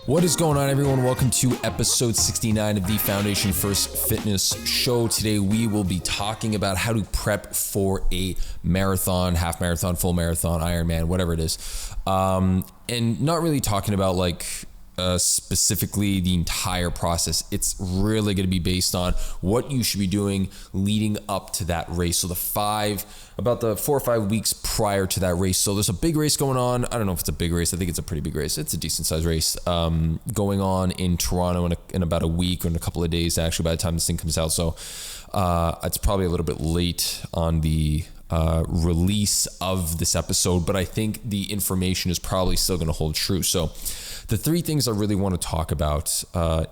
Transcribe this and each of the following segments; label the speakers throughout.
Speaker 1: What is going on, everyone? Welcome to episode 69 of the Foundation First Fitness Show. Today we will be talking about how to prep for a marathon, half marathon, full marathon, Ironman, whatever it is. And not really talking about specifically the entire process. It's really going to be based on what you should be doing leading up to that race. So about the 4 or 5 weeks prior to that race. So there's a big race going on. I don't know if it's a big race. I think it's a pretty big race. It's a decent sized race going on in Toronto in about a week or in a couple of days, actually, by the time this thing comes out. So it's probably a little bit late on the release of this episode, but I think the information is probably still going to hold true. So the three things I really want to talk about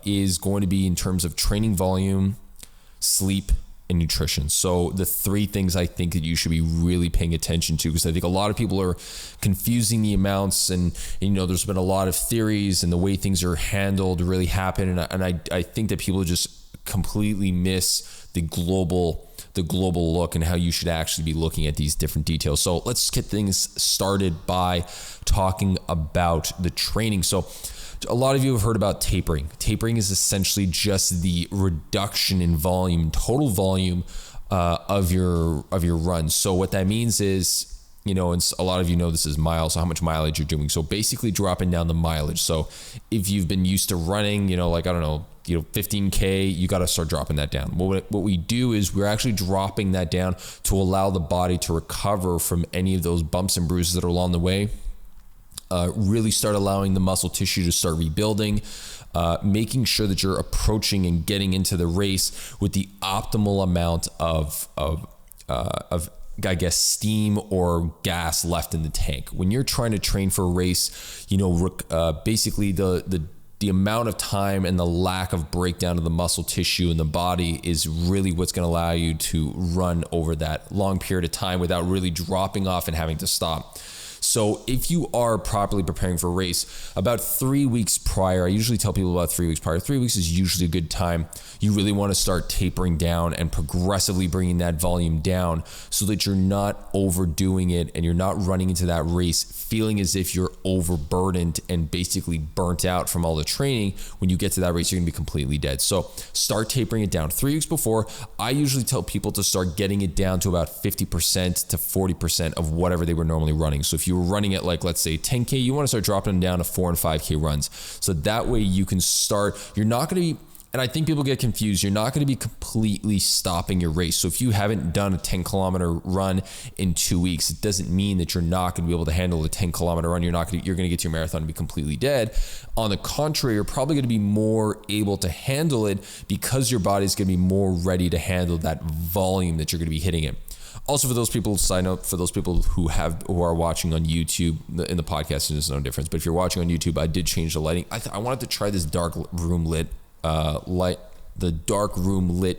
Speaker 1: is going to be in terms of training volume, sleep, and nutrition. So the three things I think that you should be really paying attention to, because I think a lot of people are confusing the amounts, and there's been a lot of theories, and the way things are handled really happen. And I think that people just completely miss the global look and how you should actually be looking at these different details. So let's get things started by talking about the training. So a lot of you have heard about tapering. Tapering is essentially just the reduction in volume, total volume of your run. So what that means is, and a lot of you know this is miles, so how much mileage you're doing. So basically dropping down the mileage. So if you've been used to running, 15K, you got to start dropping that down. What we do is we're actually dropping that down to allow the body to recover from any of those bumps and bruises that are along the way. Really start allowing the muscle tissue to start rebuilding, making sure that you're approaching and getting into the race with the optimal amount of steam or gas left in the tank. When you're trying to train for a race, basically the amount of time and the lack of breakdown of the muscle tissue in the body is really what's going to allow you to run over that long period of time without really dropping off and having to stop. So if you are properly preparing for a race, about 3 weeks prior, I usually tell people about 3 weeks prior. 3 weeks is usually a good time. You really want to start tapering down and progressively bringing that volume down so that you're not overdoing it and you're not running into that race feeling as if you're overburdened and basically burnt out from all the training. When you get to that race, you're going to be completely dead. So start tapering it down. 3 weeks before, I usually tell people to start getting it down to about 50% to 40% of whatever they were normally running. So if you were running at let's say 10K, you want to start dropping them down to 4 and 5K runs. So that way you can start, you're not going to be, and I think people get confused, you're not going to be completely stopping your race. So if you haven't done a 10-kilometer run in 2 weeks, it doesn't mean that you're not going to be able to handle a 10-kilometer run. You're going to get to your marathon and be completely dead. On the contrary, you're probably going to be more able to handle it because your body's going to be more ready to handle that volume that you're going to be hitting it. Also, for those people, side note, for those people who are watching on YouTube, in the podcast, there's no difference. But if you're watching on YouTube, I did change the lighting. I wanted to try this dark room lit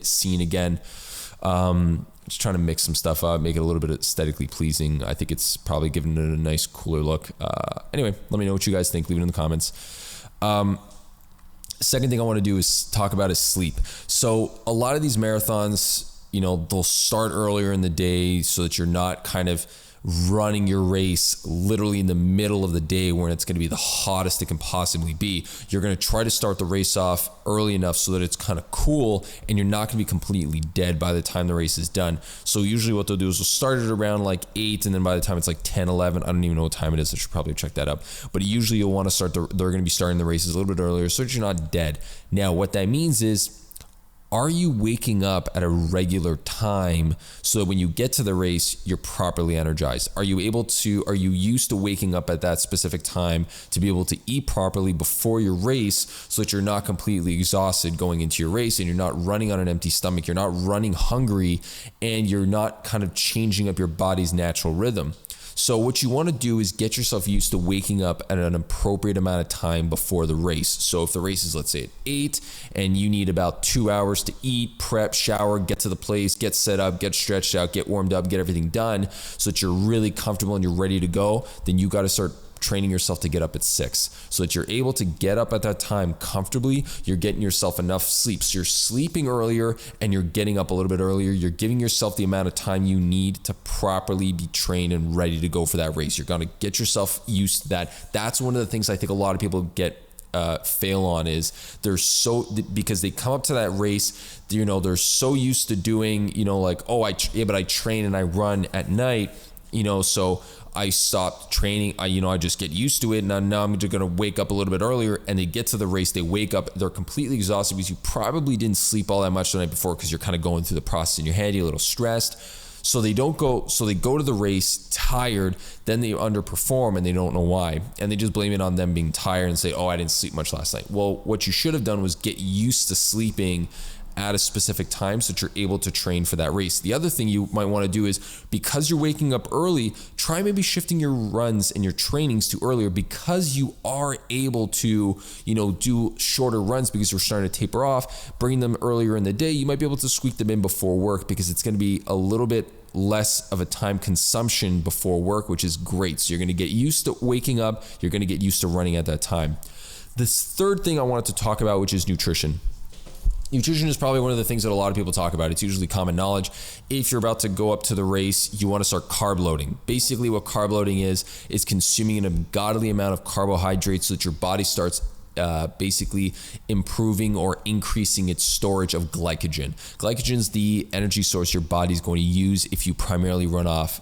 Speaker 1: scene again. Just trying to mix some stuff up, make it a little bit aesthetically pleasing. I think it's probably giving it a nice, cooler look. Anyway, let me know what you guys think. Leave it in the comments. Second thing I want to do is talk about is sleep. So a lot of these marathons, they'll start earlier in the day so that you're not kind of running your race literally in the middle of the day when it's going to be the hottest it can possibly be. You're going to try to start the race off early enough so that it's kind of cool and you're not going to be completely dead by the time the race is done. So usually what they'll do is they'll start it around 8, and then by the time it's 10, 11, I don't even know what time it is. I should probably check that up. But usually you'll want to they're going to be starting the races a little bit earlier so that you're not dead. Now, what that means is, are you waking up at a regular time so that when you get to the race, you're properly energized? Are you used to waking up at that specific time to be able to eat properly before your race so that you're not completely exhausted going into your race and you're not running on an empty stomach, you're not running hungry, and you're not kind of changing up your body's natural rhythm? So what you want to do is get yourself used to waking up at an appropriate amount of time before the race. So if the race is, let's say, at 8 and you need about 2 hours to eat, prep, shower, get to the place, get set up, get stretched out, get warmed up, get everything done so that you're really comfortable and you're ready to go, then you got to start training yourself to get up at 6 so that you're able to get up at that time comfortably. You're getting yourself enough sleep. So you're sleeping earlier and you're getting up a little bit earlier. You're giving yourself the amount of time you need to properly be trained and ready to go for that race. You're going to get yourself used to that. That's one of the things I think a lot of people fail on is because they come up to that race, they're so used to doing, but I train and I run at night, so I stopped training. I just get used to it. And now I'm just going to wake up a little bit earlier, and they get to the race. They wake up, they're completely exhausted because you probably didn't sleep all that much the night before because you're kind of going through the process in your head. You're a little stressed. So they go to the race tired, then they underperform and they don't know why. And they just blame it on them being tired and say, oh, I didn't sleep much last night. Well, what you should have done was get used to sleeping at a specific time so that you're able to train for that race. The other thing you might want to do is, because you're waking up early, try maybe shifting your runs and your trainings to earlier, because you are able to, do shorter runs because you're starting to taper off. Bring them earlier in the day. You might be able to squeak them in before work because it's going to be a little bit less of a time consumption before work, which is great. So you're going to get used to waking up. You're going to get used to running at that time. This third thing I wanted to talk about, which is nutrition. Nutrition is probably one of the things that a lot of people talk about. It's usually common knowledge. If you're about to go up to the race, you want to start carb loading. Basically what carb loading is consuming an ungodly amount of carbohydrates so that your body starts basically improving or increasing its storage of glycogen. Glycogen is the energy source your body's going to use if you primarily run off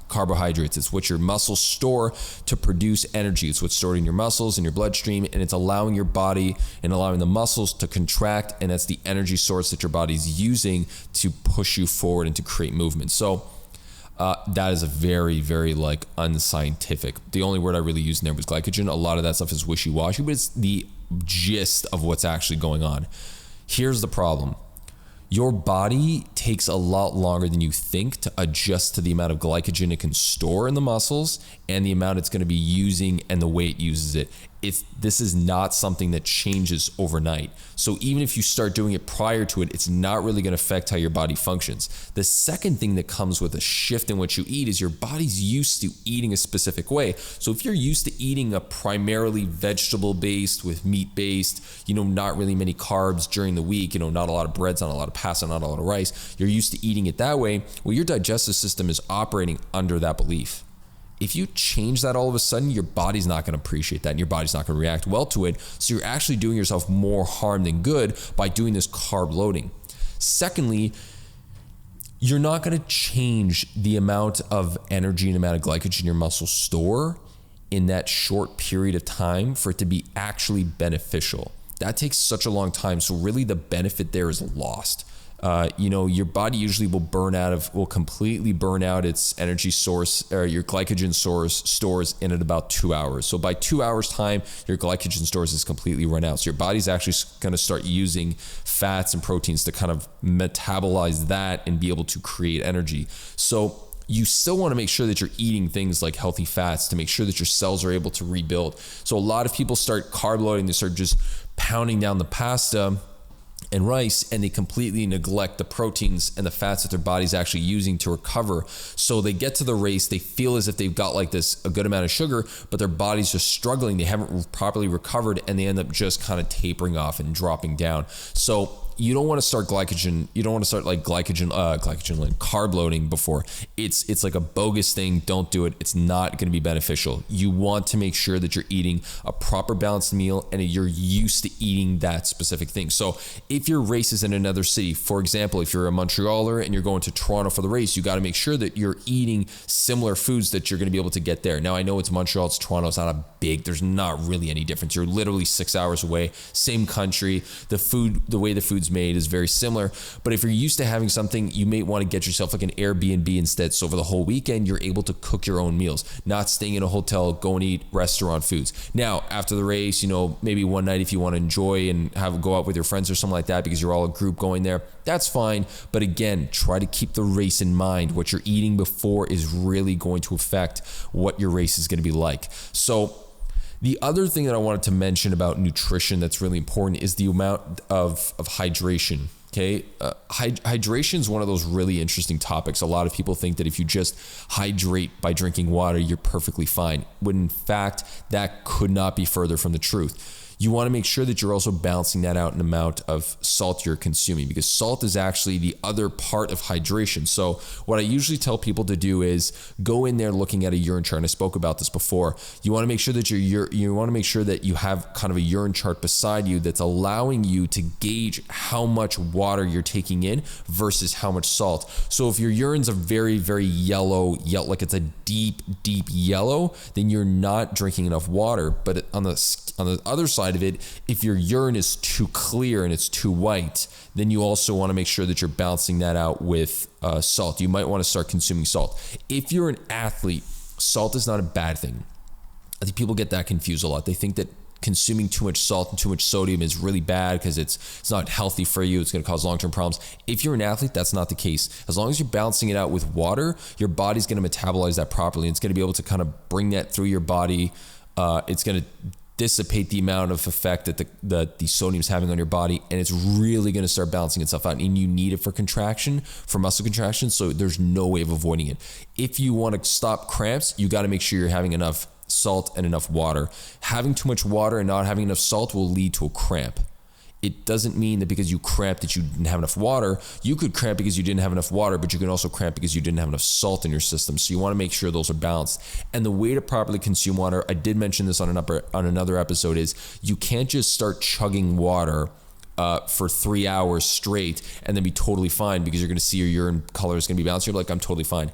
Speaker 1: carbohydrates. It's what your muscles store to produce energy. It's what's stored in your muscles and your bloodstream, and it's allowing your body and allowing the muscles to contract, and that's the energy source that your body's using to push you forward and to create movement. So that is a very, very unscientific. The only word I really used in there was glycogen. A lot of that stuff is wishy-washy, but it's the gist of what's actually going on. Here's the problem. Your body takes a lot longer than you think to adjust to the amount of glycogen it can store in the muscles and the amount it's going to be using and the way it uses it. This is not something that changes overnight. So even if you start doing it prior to it, it's not really going to affect how your body functions. The second thing that comes with a shift in what you eat is your body's used to eating a specific way. So if you're used to eating a primarily vegetable-based with meat-based, not really many carbs during the week, not a lot of breads, not a lot of pasta, not a lot of rice, you're used to eating it that way. Well, your digestive system is operating under that belief. If you change that all of a sudden, your body's not going to appreciate that and your body's not going to react well to it. So you're actually doing yourself more harm than good by doing this carb loading. Secondly, you're not going to change the amount of energy and amount of glycogen your muscles store in that short period of time for it to be actually beneficial. That takes such a long time. So really the benefit there is lost. Your body usually will completely burn out its energy source, or your glycogen stores in at about 2 hours. So by 2 hours time, your glycogen stores is completely run out. So your body's actually going to start using fats and proteins to kind of metabolize that and be able to create energy. So you still want to make sure that you're eating things like healthy fats to make sure that your cells are able to rebuild. So a lot of people start carb loading. They start just pounding down the pasta and rice, and they completely neglect the proteins and the fats that their body's actually using to recover. So they get to the race, they feel as if they've got a good amount of sugar, but their body's just struggling. They haven't properly recovered, and they end up just kind of tapering off and dropping down. So you don't want to start glycogen. You don't want to start carb loading before. It's like a bogus thing. Don't do it. It's not going to be beneficial. You want to make sure that you're eating a proper balanced meal and you're used to eating that specific thing. So if your race is in another city, for example, if you're a Montrealer and you're going to Toronto for the race, you got to make sure that you're eating similar foods that you're going to be able to get there. Now I know it's Montreal, it's Toronto. It's not there's not really any difference. You're literally 6 hours away, same country. The way the food's made is very similar. But if you're used to having something, you may want to get yourself like an Airbnb instead. So for the whole weekend, you're able to cook your own meals, not staying in a hotel, go and eat restaurant foods. Now, after the race, maybe one night if you want to enjoy and go out with your friends or something like that because you're all a group going there, that's fine. But again, try to keep the race in mind. What you're eating before is really going to affect what your race is going to be like. So the other thing that I wanted to mention about nutrition that's really important is the amount of hydration. Okay, hydration is one of those really interesting topics. A lot of people think that if you just hydrate by drinking water, you're perfectly fine, when in fact, that could not be further from the truth. You want to make sure that you're also balancing that out in the amount of salt you're consuming, because salt is actually the other part of hydration. So what I usually tell people to do is go in there looking at a urine chart, and I spoke about this before. You want to make sure that you want to make sure that you have kind of a urine chart beside you that's allowing you to gauge how much water you're taking in versus how much salt. So if your urine's a very, very yellow, like it's a deep yellow, then you're not drinking enough water. But on the other side of it, if your urine is too clear and it's too white, then you also want to make sure that you're balancing that out with salt. You might want to start consuming salt. If you're an athlete, salt is not a bad thing. I think people get that confused a lot. They think that consuming too much salt and too much sodium is really bad because it's not healthy for you. It's going to cause long-term problems. If you're an athlete, that's not the case. As long as you're balancing it out with water, your body's going to metabolize that properly. It's going to be able to kind of bring that through your body. It's going to dissipate the amount of effect that the sodium is having on your body, and it's really going to start balancing itself out. And you need it for contraction, for muscle contraction, so there's no way of avoiding it. If you want to stop cramps, you got to make sure you're having enough salt and enough water. Having too much water and not having enough salt will lead to a cramp. It doesn't mean that because you cramped that you didn't have enough water. You could cramp because you didn't have enough water, but you can also cramp because you didn't have enough salt in your system. So you want to make sure those are balanced. And the way to properly consume water, I did mention this on another episode, is you can't just start chugging water for 3 hours straight and then be totally fine, because you're going to see your urine color is going to be balanced. You're like, I'm totally fine.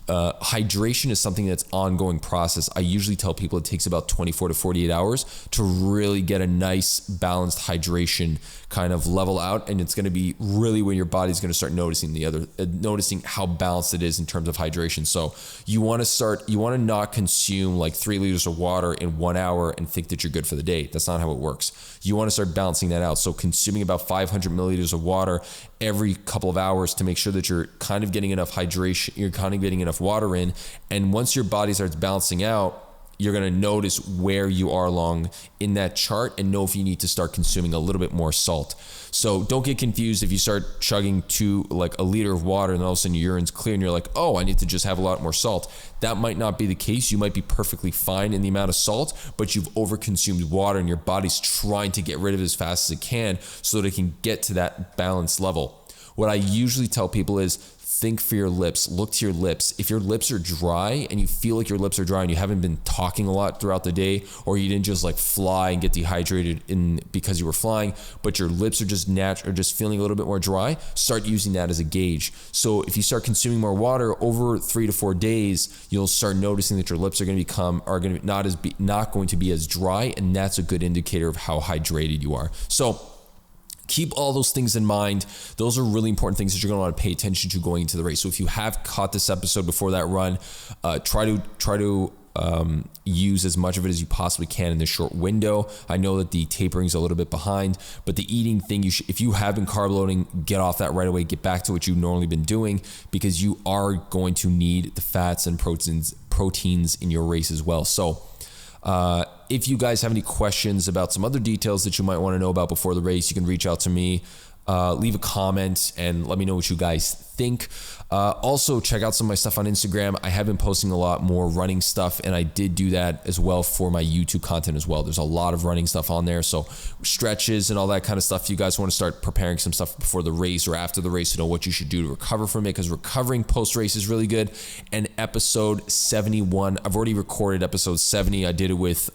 Speaker 1: Hydration is something that's ongoing process. I usually tell people it takes about 24 to 48 hours to really get a nice balanced hydration kind of level out. And it's going to be really when your body's going to start noticing how balanced it is in terms of hydration. So you want to not consume like 3 liters of water in 1 hour and think that you're good for the day. That's not how it works. You want to start balancing that out. So consuming about 500 milliliters of water every couple of hours to make sure that you're kind of getting enough hydration, you're kind of getting enough water in. And once your body starts balancing out, you're going to notice where you are along in that chart and know if you need to start consuming a little bit more salt. So don't get confused if you start chugging like a liter of water and all of a sudden your urine's clear and you're like, oh, I need to just have a lot more salt. That might not be the case. You might be perfectly fine in the amount of salt, but you've overconsumed water and your body's trying to get rid of it as fast as it can so that it can get to that balanced level. What I usually tell people is think for your lips, look to your lips. If your lips are dry and you feel like your lips are dry and you haven't been talking a lot throughout the day, or you didn't just like fly and get dehydrated because you were flying, but your lips are just just feeling a little bit more dry, start using that as a gauge. So if you start consuming more water over 3 to 4 days, you'll start noticing that your lips are going to not going to be as dry, and that's a good indicator of how hydrated you are. So keep all those things in mind. Those are really important things that you're going to want to pay attention to going into the race. So if you have caught this episode before that run, try to use as much of it as you possibly can in this short window. I know that the tapering is a little bit behind, but the eating thing, if you have been carb loading, get off that right away. Get back to what you've normally been doing, because you are going to need the fats and proteins in your race as well. So if you guys have any questions about some other details that you might want to know about before the race, you can reach out to me, leave a comment, and let me know what you guys think. Also, check out some of my stuff on Instagram. I have been posting a lot more running stuff, and I did do that as well for my YouTube content as well. There's a lot of running stuff on there, so stretches and all that kind of stuff. If you guys want to start preparing some stuff before the race or after the race to know what you should do to recover from it, because recovering post-race is really good. And episode 71, I've already recorded episode 70. I did it with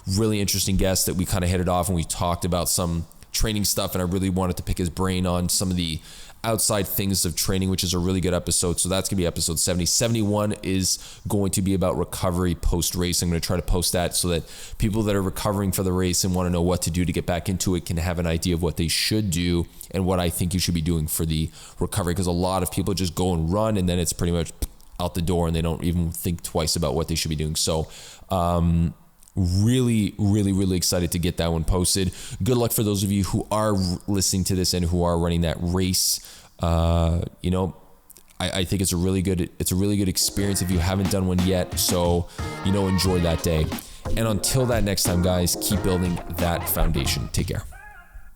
Speaker 1: really interesting guests that we kind of hit it off, and we talked about some training stuff, and I really wanted to pick his brain on some of the outside things of training, which is a really good episode. So that's going to be episode 70. 71 is going to be about recovery post-race. I'm going to try to post that so that people that are recovering for the race and want to know what to do to get back into it can have an idea of what they should do and what I think you should be doing for the recovery, because a lot of people just go and run and then it's pretty much out the door and they don't even think twice about what they should be doing. So really excited to get that one posted. Good luck for those of you who are listening to this and who are running that race. I think it's a really good experience if you haven't done one yet. So, enjoy that day. And until that next time, guys, keep building that foundation. Take care.